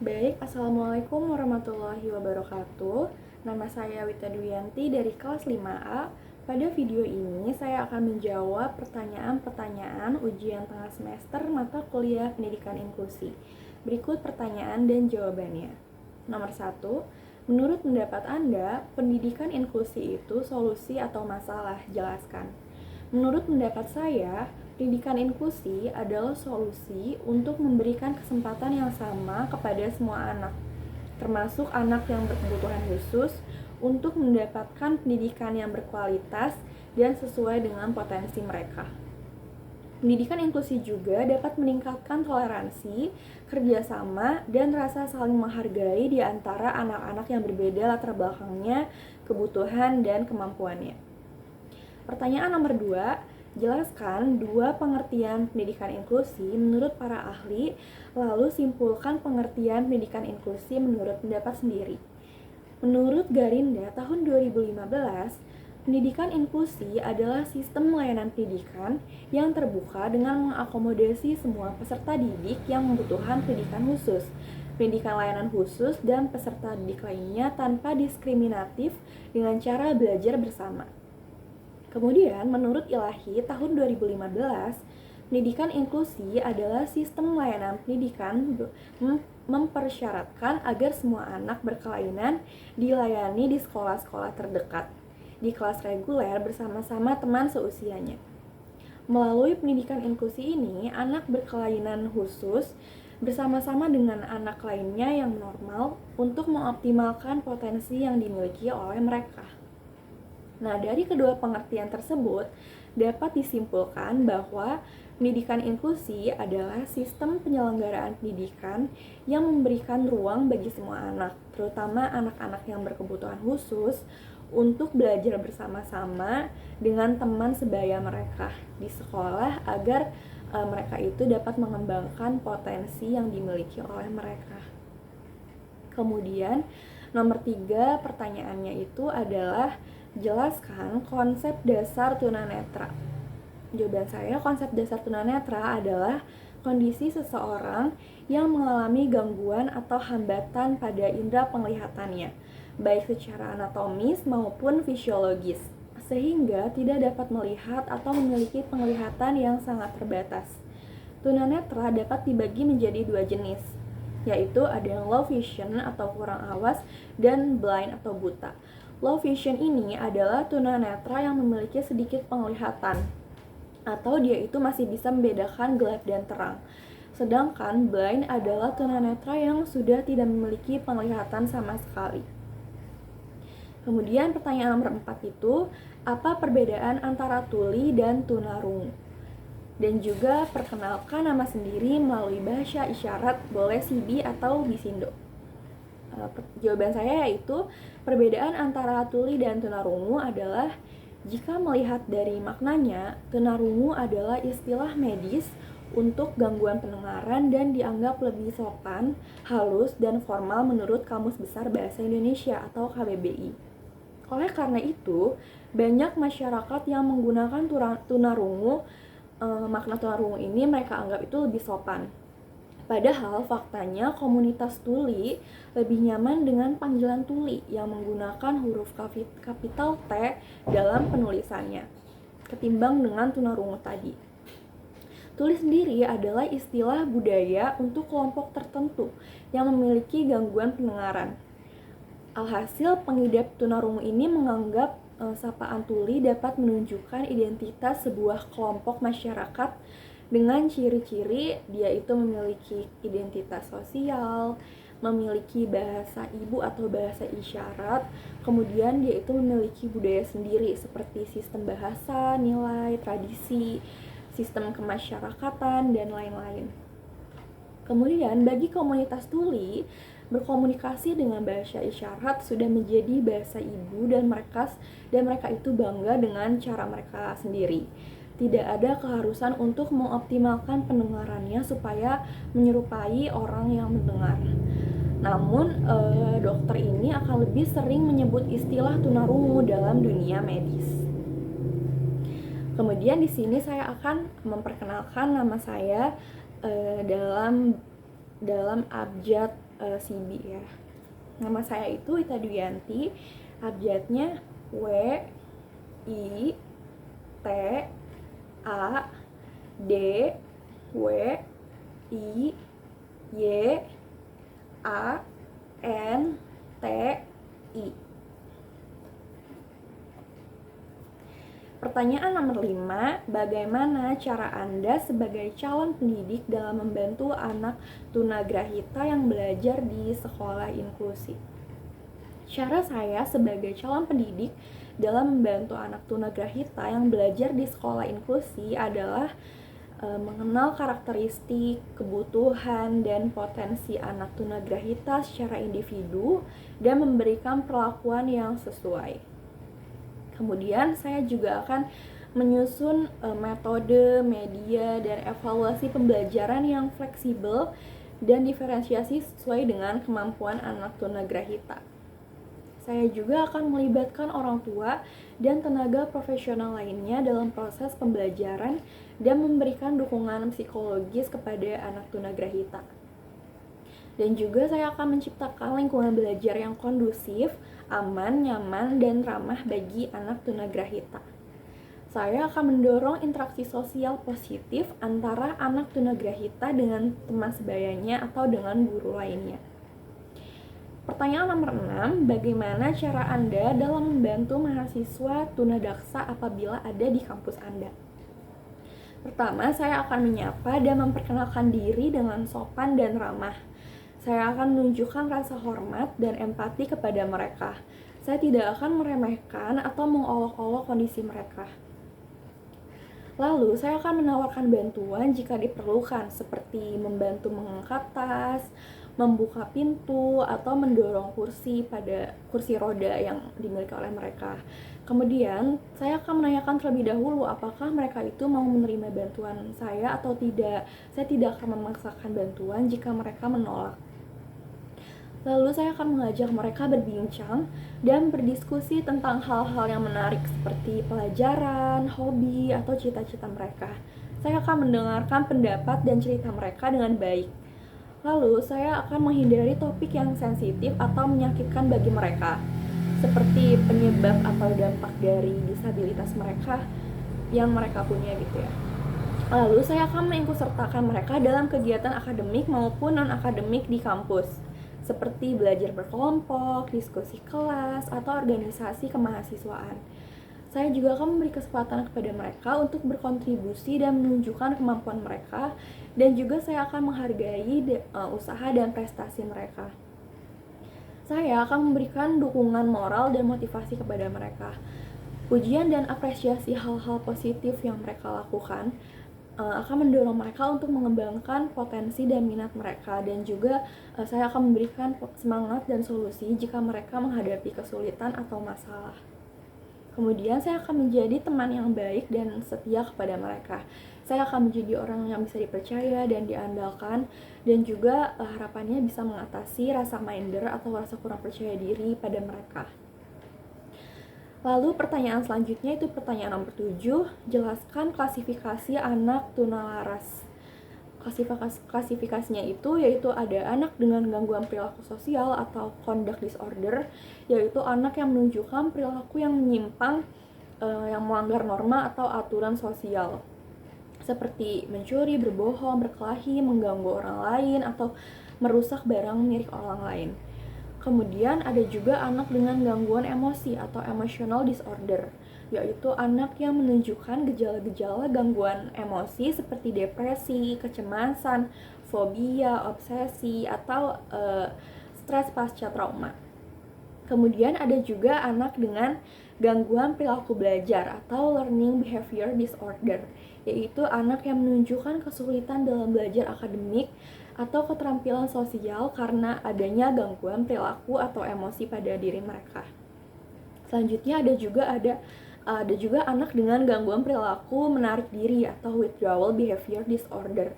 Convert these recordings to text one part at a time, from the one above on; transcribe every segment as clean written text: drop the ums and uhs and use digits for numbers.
Baik, Assalamualaikum warahmatullahi wabarakatuh. Nama saya Wita Duyanti dari kelas 5A. Pada video ini, saya akan menjawab pertanyaan-pertanyaan ujian tengah semester mata kuliah pendidikan inklusi. Berikut pertanyaan dan jawabannya. Nomor 1, menurut pendapat Anda, pendidikan inklusi itu solusi atau masalah? Jelaskan. Menurut pendapat saya, pendidikan inklusi adalah solusi untuk memberikan kesempatan yang sama kepada semua anak, termasuk anak yang berkebutuhan khusus, untuk mendapatkan pendidikan yang berkualitas dan sesuai dengan potensi mereka. Pendidikan inklusi juga dapat meningkatkan toleransi, kerjasama, dan rasa saling menghargai di antara anak-anak yang berbeda latar belakangnya, kebutuhan, dan kemampuannya. Pertanyaan nomor 2, jelaskan dua pengertian pendidikan inklusi menurut para ahli, lalu simpulkan pengertian pendidikan inklusi menurut pendapat sendiri. Menurut Garinda tahun 2015, pendidikan inklusi adalah sistem layanan pendidikan yang terbuka dengan mengakomodasi semua peserta didik yang membutuhkan pendidikan khusus, pendidikan layanan khusus, dan peserta didik lainnya tanpa diskriminatif dengan cara belajar bersama. Kemudian, menurut Ilahi tahun 2015, pendidikan inklusi adalah sistem layanan pendidikan mempersyaratkan agar semua anak berkelainan dilayani di sekolah-sekolah terdekat, di kelas reguler bersama-sama teman seusianya. Melalui pendidikan inklusi ini, anak berkelainan khusus bersama-sama dengan anak lainnya yang normal untuk mengoptimalkan potensi yang dimiliki oleh mereka. Nah, dari kedua pengertian tersebut dapat disimpulkan bahwa pendidikan inklusi adalah sistem penyelenggaraan pendidikan yang memberikan ruang bagi semua anak, terutama anak-anak yang berkebutuhan khusus, untuk belajar bersama-sama dengan teman sebaya mereka di sekolah agar mereka itu dapat mengembangkan potensi yang dimiliki oleh mereka. Kemudian, nomor 3 pertanyaannya itu adalah jelaskan konsep dasar tunanetra. Jawaban saya, konsep dasar tunanetra adalah kondisi seseorang yang mengalami gangguan atau hambatan pada indera penglihatannya, baik secara anatomis maupun fisiologis, sehingga tidak dapat melihat atau memiliki penglihatan yang sangat terbatas. Tunanetra dapat dibagi menjadi dua jenis, yaitu ada yang low vision atau kurang awas dan blind atau buta. Low vision ini adalah tunanetra yang memiliki sedikit penglihatan, atau dia itu masih bisa membedakan gelap dan terang. Sedangkan blind adalah tunanetra yang sudah tidak memiliki penglihatan sama sekali. Kemudian pertanyaan nomor 4 itu, apa perbedaan antara tuli dan tunarungu? Dan juga perkenalkan nama sendiri melalui bahasa isyarat, boleh Sibi atau Bisindo. Jawaban saya yaitu perbedaan antara tuli dan tunarungu adalah jika melihat dari maknanya, tunarungu adalah istilah medis untuk gangguan pendengaran dan dianggap lebih sopan, halus, dan formal menurut Kamus Besar Bahasa Indonesia atau KBBI. Oleh karena itu, banyak masyarakat yang menggunakan tunarungu, makna tunarungu ini mereka anggap itu lebih sopan. Padahal faktanya komunitas tuli lebih nyaman dengan panggilan tuli yang menggunakan huruf kapital T dalam penulisannya ketimbang dengan tunarungu tadi. Tuli sendiri adalah istilah budaya untuk kelompok tertentu yang memiliki gangguan pendengaran. Alhasil, pengidap tunarungu ini menganggap sapaan tuli dapat menunjukkan identitas sebuah kelompok masyarakat dengan ciri-ciri dia itu memiliki identitas sosial, memiliki bahasa ibu atau bahasa isyarat, kemudian dia itu memiliki budaya sendiri seperti sistem bahasa, nilai, tradisi, sistem kemasyarakatan, dan lain-lain. Kemudian bagi komunitas tuli, berkomunikasi dengan bahasa isyarat sudah menjadi bahasa ibu dan mereka itu bangga dengan cara mereka sendiri. Tidak ada keharusan untuk mengoptimalkan pendengarannya supaya menyerupai orang yang mendengar. Namun, dokter ini akan lebih sering menyebut istilah tunarungu dalam dunia medis. Kemudian di sini saya akan memperkenalkan nama saya dalam dalam abjad CB ya. Nama saya itu Ita Dwianti, abjadnya W I T A D W I Y A N T I. Pertanyaan nomor 5, bagaimana cara Anda sebagai calon pendidik dalam membantu anak tunagrahita yang belajar di sekolah inklusi? Cara saya sebagai calon pendidik dalam membantu anak tunagrahita yang belajar di sekolah inklusi adalah mengenal karakteristik, kebutuhan, dan potensi anak tunagrahita secara individu dan memberikan perlakuan yang sesuai. Kemudian saya juga akan menyusun metode, media, dan evaluasi pembelajaran yang fleksibel dan diferensiasi sesuai dengan kemampuan anak tunagrahita. Saya juga akan melibatkan orang tua dan tenaga profesional lainnya dalam proses pembelajaran dan memberikan dukungan psikologis kepada anak tunagrahita. Dan juga saya akan menciptakan lingkungan belajar yang kondusif, aman, nyaman, dan ramah bagi anak tunagrahita. Saya akan mendorong interaksi sosial positif antara anak tunagrahita dengan teman sebayanya atau dengan guru lainnya. Pertanyaan nomor 6, bagaimana cara Anda dalam membantu mahasiswa tunadaksa apabila ada di kampus Anda? Pertama, saya akan menyapa dan memperkenalkan diri dengan sopan dan ramah. Saya akan menunjukkan rasa hormat dan empati kepada mereka. Saya tidak akan meremehkan atau mengolok-olok kondisi mereka. Lalu, saya akan menawarkan bantuan jika diperlukan, seperti membantu mengangkat tas, membuka pintu, atau mendorong kursi roda yang dimiliki oleh mereka. Kemudian, saya akan menanyakan terlebih dahulu apakah mereka itu mau menerima bantuan saya atau tidak. Saya tidak akan memaksakan bantuan jika mereka menolak. Lalu saya akan mengajak mereka berbincang dan berdiskusi tentang hal-hal yang menarik seperti pelajaran, hobi, atau cita-cita mereka. Saya akan mendengarkan pendapat dan cerita mereka dengan baik. Lalu saya akan menghindari topik yang sensitif atau menyakitkan bagi mereka, seperti penyebab atau dampak dari disabilitas mereka yang mereka punya gitu ya. Lalu saya akan mengikutsertakan mereka dalam kegiatan akademik maupun non-akademik di kampus, seperti belajar berkelompok, diskusi kelas, atau organisasi kemahasiswaan. Saya juga akan memberi kesempatan kepada mereka untuk berkontribusi dan menunjukkan kemampuan mereka, dan juga saya akan menghargai usaha dan prestasi mereka. Saya akan memberikan dukungan moral dan motivasi kepada mereka. Pujian dan apresiasi hal-hal positif yang mereka lakukan akan mendorong mereka untuk mengembangkan potensi dan minat mereka, dan juga saya akan memberikan semangat dan solusi jika mereka menghadapi kesulitan atau masalah. Kemudian saya akan menjadi teman yang baik dan setia kepada mereka. Saya akan menjadi orang yang bisa dipercaya dan diandalkan, dan juga harapannya bisa mengatasi rasa minder atau rasa kurang percaya diri pada mereka. Lalu pertanyaan selanjutnya itu pertanyaan nomor 7, jelaskan klasifikasi anak tunalaras. Klasifikasinya itu yaitu ada anak dengan gangguan perilaku sosial atau conduct disorder, yaitu anak yang menunjukkan perilaku yang menyimpang, yang melanggar norma atau aturan sosial, seperti mencuri, berbohong, berkelahi, mengganggu orang lain, atau merusak barang milik orang lain. Kemudian ada juga anak dengan gangguan emosi atau emotional disorder, yaitu anak yang menunjukkan gejala-gejala gangguan emosi seperti depresi, kecemasan, fobia, obsesi, atau stres pasca trauma. Kemudian ada juga anak dengan gangguan perilaku belajar atau learning behavior disorder, yaitu anak yang menunjukkan kesulitan dalam belajar akademik atau keterampilan sosial karena adanya gangguan perilaku atau emosi pada diri mereka. Selanjutnya ada juga anak dengan gangguan perilaku menarik diri atau withdrawal behavior disorder,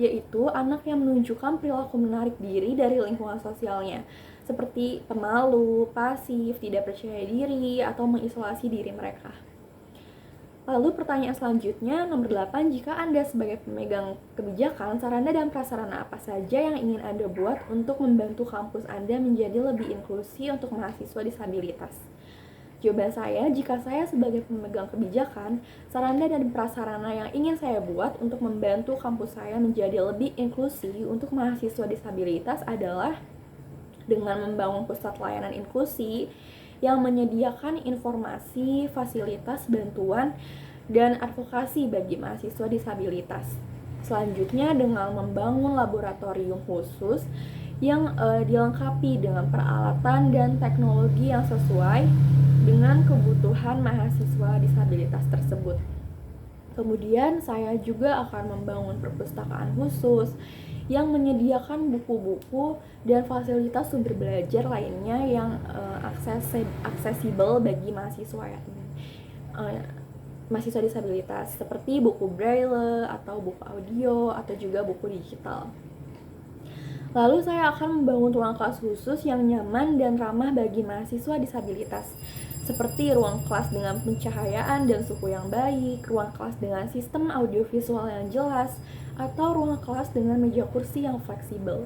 yaitu anak yang menunjukkan perilaku menarik diri dari lingkungan sosialnya, seperti pemalu, pasif, tidak percaya diri, atau mengisolasi diri mereka. Lalu pertanyaan selanjutnya, nomor 8, jika Anda sebagai pemegang kebijakan, sarana dan prasarana apa saja yang ingin Anda buat untuk membantu kampus Anda menjadi lebih inklusi untuk mahasiswa disabilitas? Jawaban saya, jika saya sebagai pemegang kebijakan, sarana dan prasarana yang ingin saya buat untuk membantu kampus saya menjadi lebih inklusi untuk mahasiswa disabilitas adalah dengan membangun pusat layanan inklusi yang menyediakan informasi, fasilitas, bantuan, dan advokasi bagi mahasiswa disabilitas. Selanjutnya dengan membangun laboratorium khusus yang dilengkapi dengan peralatan dan teknologi yang sesuai dengan kebutuhan mahasiswa disabilitas tersebut. Kemudian saya juga akan membangun perpustakaan khusus yang menyediakan buku-buku dan fasilitas sumber belajar lainnya yang aksesibel bagi mahasiswa disabilitas seperti buku braille atau buku audio atau juga buku digital. Lalu saya akan membangun ruang kelas khusus yang nyaman dan ramah bagi mahasiswa disabilitas, seperti ruang kelas dengan pencahayaan dan suhu yang baik, ruang kelas dengan sistem audiovisual yang jelas, atau ruang kelas dengan meja kursi yang fleksibel.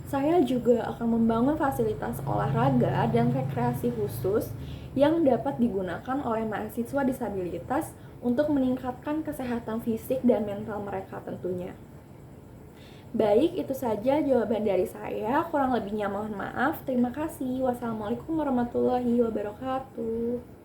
Saya juga akan membangun fasilitas olahraga dan rekreasi khusus yang dapat digunakan oleh mahasiswa disabilitas untuk meningkatkan kesehatan fisik dan mental mereka tentunya. Baik, itu saja jawaban dari saya. Kurang lebihnya mohon maaf. Terima kasih. Wassalamualaikum warahmatullahi wabarakatuh.